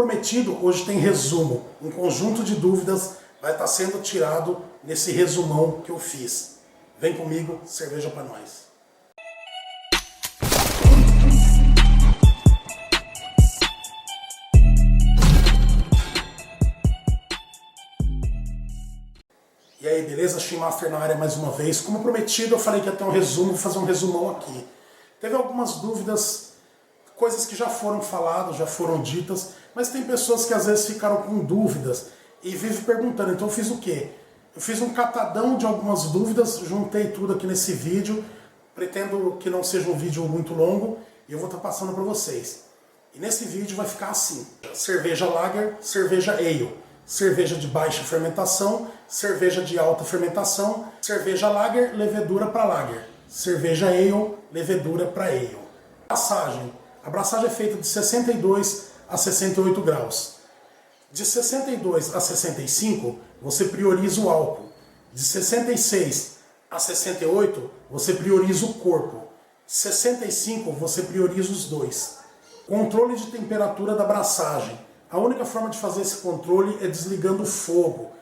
prometido, hoje tem resumo. Um conjunto de dúvidas vai estar sendo tirado nesse resumão que eu fiz. Vem comigo, cerveja para nós. E aí, beleza? Shinmaster na área mais uma vez. Como prometido, eu falei que ia ter um resumo, vou fazer um resumão aqui. Teve algumas dúvidas, coisas que já foram faladas, já foram ditas, mas tem pessoas que às vezes ficaram com dúvidas e vivem perguntando. Então eu fiz o quê? Eu fiz um catadão de algumas dúvidas, juntei tudo aqui nesse vídeo, pretendo que não seja um vídeo muito longo e eu vou estar passando para vocês. E nesse vídeo vai ficar assim: cerveja lager, cerveja ale, cerveja de baixa fermentação, cerveja de alta fermentação, cerveja lager, levedura para lager, cerveja ale, levedura para ale. Abraçagem. A abraçagem é feita de 62 a 68 graus. De 62 a 65, você prioriza o álcool. De 66 a 68, você prioriza o corpo. 65, você prioriza os dois. Controle de temperatura da abraçagem. A única forma de fazer esse controle é desligando o fogo.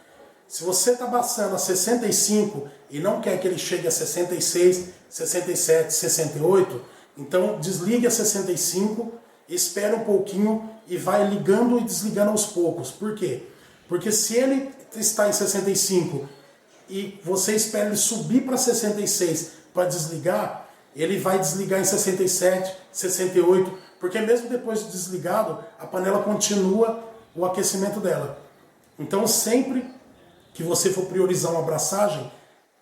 Se você está abraçando a 65 e não quer que ele chegue a 66, 67, 68, então desligue a 65, espere um pouquinho e vai ligando e desligando aos poucos. Por quê? Porque se ele está em 65 e você espera ele subir para 66 para desligar, ele vai desligar em 67, 68, porque mesmo depois de desligado, a panela continua o aquecimento dela. Então sempre que você for priorizar uma abraçagem,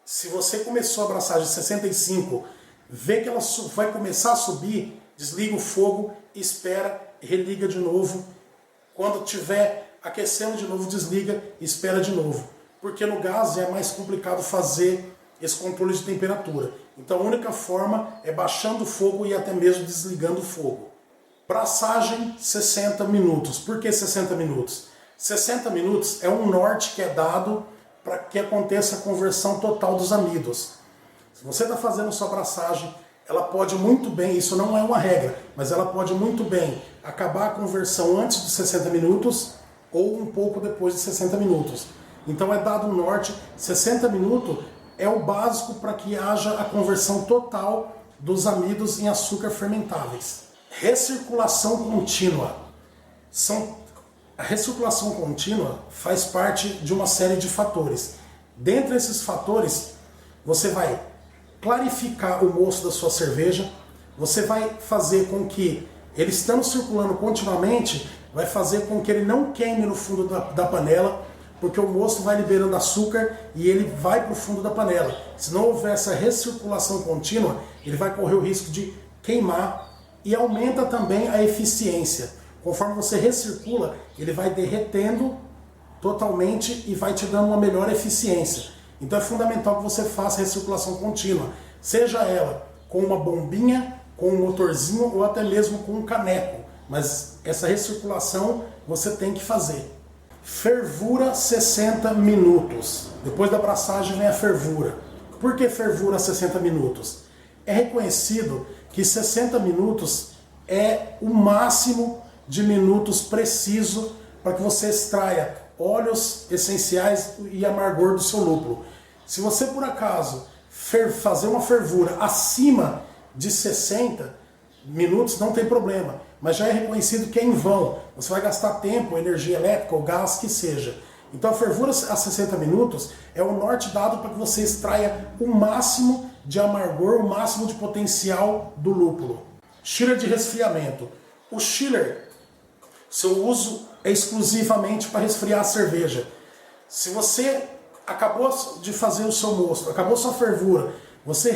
se você começou a abraçagem em 65, vê que ela vai começar a subir, desliga o fogo, espera, religa de novo. Quando estiver aquecendo de novo, desliga e espera de novo. Porque no gás é mais complicado fazer esse controle de temperatura. Então a única forma é baixando o fogo e até mesmo desligando o fogo. Abraçagem 60 minutos. Por que 60 minutos? 60 minutos é um norte que é dado para que aconteça a conversão total dos amidos. Se você está fazendo sua abraçagem, ela pode muito bem, isso não é uma regra, mas ela pode muito bem acabar a conversão antes de 60 minutos ou um pouco depois de 60 minutos. Então é dado um norte, 60 minutos é o básico para que haja a conversão total dos amidos em açúcar fermentáveis. Recirculação contínua. A recirculação contínua faz parte de uma série de fatores. Dentre esses fatores, você vai clarificar o mosto da sua cerveja, você vai fazer com que ele estando circulando continuamente, vai fazer com que ele não queime no fundo da panela, porque o mosto vai liberando açúcar e ele vai para o fundo da panela. Se não houver essa recirculação contínua, ele vai correr o risco de queimar e aumenta também a eficiência. Conforme você recircula, ele vai derretendo totalmente e vai te dando uma melhor eficiência. Então é fundamental que você faça recirculação contínua, seja ela com uma bombinha, com um motorzinho ou até mesmo com um caneco. Mas essa recirculação você tem que fazer. Fervura 60 minutos. Depois da abraçagem vem a fervura. Por que fervura 60 minutos? É reconhecido que 60 minutos é o máximo de minutos preciso para que você extraia óleos essenciais e amargor do seu lúpulo. Se você por acaso fazer uma fervura acima de 60 minutos, não tem problema, mas já é reconhecido que é em vão. Você vai gastar tempo, energia elétrica ou gás que seja. Então a fervura a 60 minutos é o norte dado para que você extraia o máximo de amargor, o máximo de potencial do lúpulo. Chiller de resfriamento. O chiller, seu uso é exclusivamente para resfriar a cerveja. Se você acabou de fazer o seu mosto, acabou sua fervura, você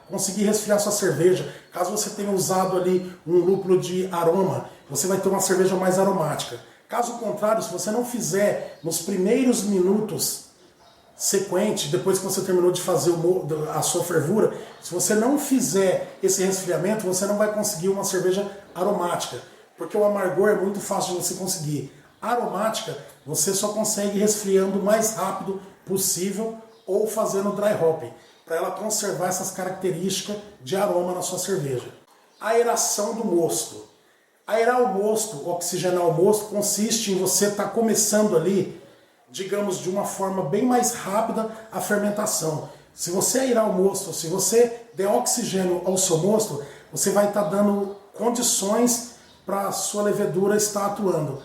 conseguir resfriar sua cerveja, caso você tenha usado ali um lúpulo de aroma, você vai ter uma cerveja mais aromática. Caso contrário, se você não fizer nos primeiros minutos sequentes, depois que você terminou de fazer a sua fervura, se você não fizer esse resfriamento, você não vai conseguir uma cerveja aromática. Porque o amargor é muito fácil de você conseguir. Aromática, você só consegue resfriando o mais rápido possível ou fazendo dry hopping, para ela conservar essas características de aroma na sua cerveja. Aeração do mosto. Aerar o mosto, oxigenar o mosto, consiste em você estar começando ali, digamos, de uma forma bem mais rápida a fermentação. Se você aerar o mosto, se você der oxigênio ao seu mosto, você vai estar dando condições para a sua levedura estar atuando.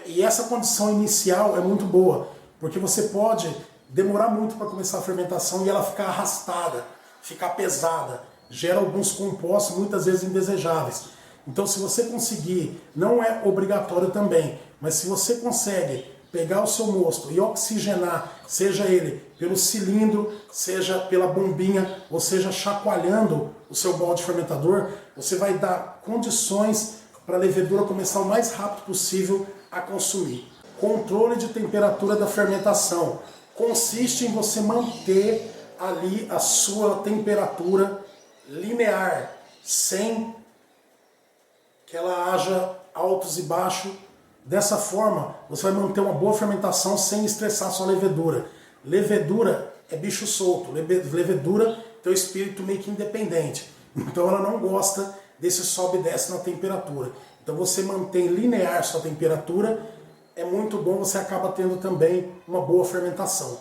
E essa condição inicial é muito boa, porque você pode demorar muito para começar a fermentação e ela ficar arrastada, ficar pesada, gera alguns compostos muitas vezes indesejáveis. Então se você conseguir, não é obrigatório também, mas se você consegue pegar o seu mosto e oxigenar, seja ele pelo cilindro, seja pela bombinha, ou seja chacoalhando o seu balde fermentador, você vai dar condições para a levedura começar o mais rápido possível a consumir. Controle de temperatura da fermentação consiste em você manter ali a sua temperatura linear, sem que ela haja altos e baixos. Dessa forma, você vai manter uma boa fermentação sem estressar a sua levedura. Levedura é bicho solto, levedura tem o espírito meio que independente. Então ela não gosta desse sobe e desce na temperatura. Então você mantém linear sua temperatura, é muito bom, você acaba tendo também uma boa fermentação.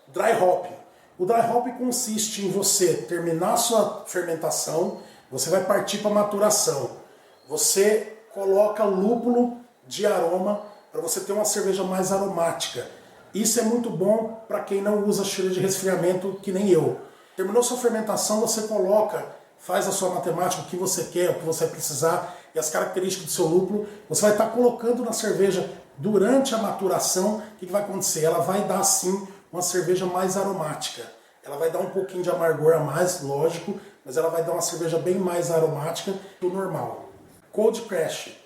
Dry hopping. O dry hopping consiste em você terminar a sua fermentação, você vai partir para a maturação. Você coloca lúpulo de aroma para você ter uma cerveja mais aromática. Isso é muito bom para quem não usa chile de resfriamento que nem eu. Terminou sua fermentação, você coloca, faz a sua matemática, o que você quer, o que você vai precisar e as características do seu lúpulo. Você vai estar colocando na cerveja durante a maturação. O que vai acontecer? Ela vai dar sim uma cerveja mais aromática. Ela vai dar um pouquinho de amargor a mais, lógico, mas ela vai dar uma cerveja bem mais aromática do normal. Cold crash.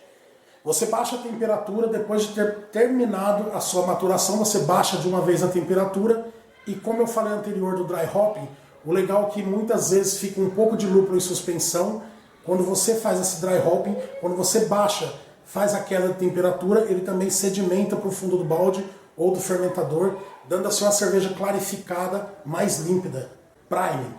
Você baixa a temperatura, depois de ter terminado a sua maturação, você baixa de uma vez a temperatura e, como eu falei anterior do dry hopping, o legal é que muitas vezes fica um pouco de lúpulo em suspensão. Quando você faz esse dry hopping, quando você baixa, faz a queda de temperatura, ele também sedimenta para o fundo do balde ou do fermentador, dando assim uma cerveja clarificada, mais límpida. Priming.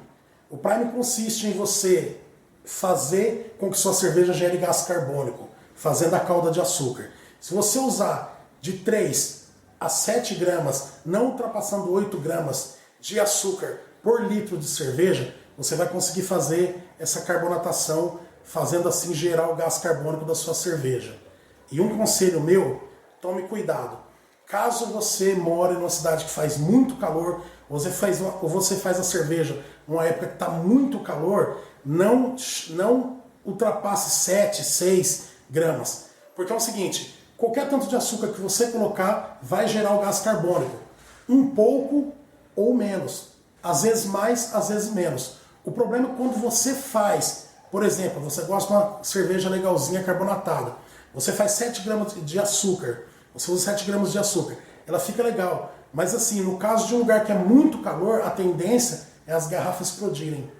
O priming consiste em você fazer com que sua cerveja gere gás carbônico, fazendo a calda de açúcar. Se você usar de 3 a 7 gramas, não ultrapassando 8 gramas de açúcar por litro de cerveja, você vai conseguir fazer essa carbonatação, fazendo assim gerar o gás carbônico da sua cerveja. E um conselho meu, tome cuidado. Caso você more numa cidade que faz muito calor, ou você faz a cerveja numa época que está muito calor, não ultrapasse 7, 6 gramas. Porque é o seguinte, qualquer tanto de açúcar que você colocar vai gerar o gás carbônico. Um pouco ou menos. Às vezes mais, às vezes menos. O problema é quando você faz, por exemplo, você gosta de uma cerveja legalzinha carbonatada. Você faz 7 gramas de açúcar. Você usa 7 gramas de açúcar. Ela fica legal. Mas assim, no caso de um lugar que é muito calor, a tendência é as garrafas explodirem.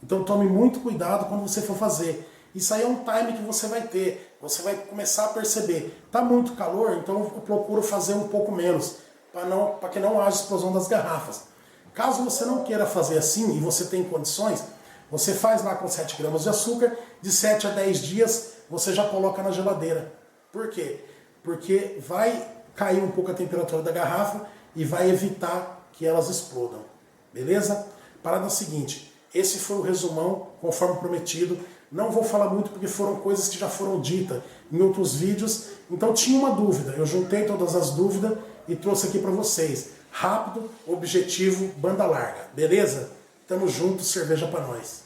Então tome muito cuidado quando você for fazer. Isso aí é um time que você vai ter. Você vai começar a perceber. Está muito calor, então eu procuro fazer um pouco menos. Para que não haja explosão das garrafas. Caso você não queira fazer assim e você tem condições, você faz lá com 7 gramas de açúcar, de 7 a 10 dias você já coloca na geladeira. Por quê? Porque vai cair um pouco a temperatura da garrafa e vai evitar que elas explodam. Beleza? Parada seguinte, esse foi o resumão, conforme prometido. Não vou falar muito porque foram coisas que já foram ditas em outros vídeos. Então tinha uma dúvida, eu juntei todas as dúvidas e trouxe aqui para vocês. Rápido, objetivo, banda larga. Beleza? Tamo junto, cerveja para nós.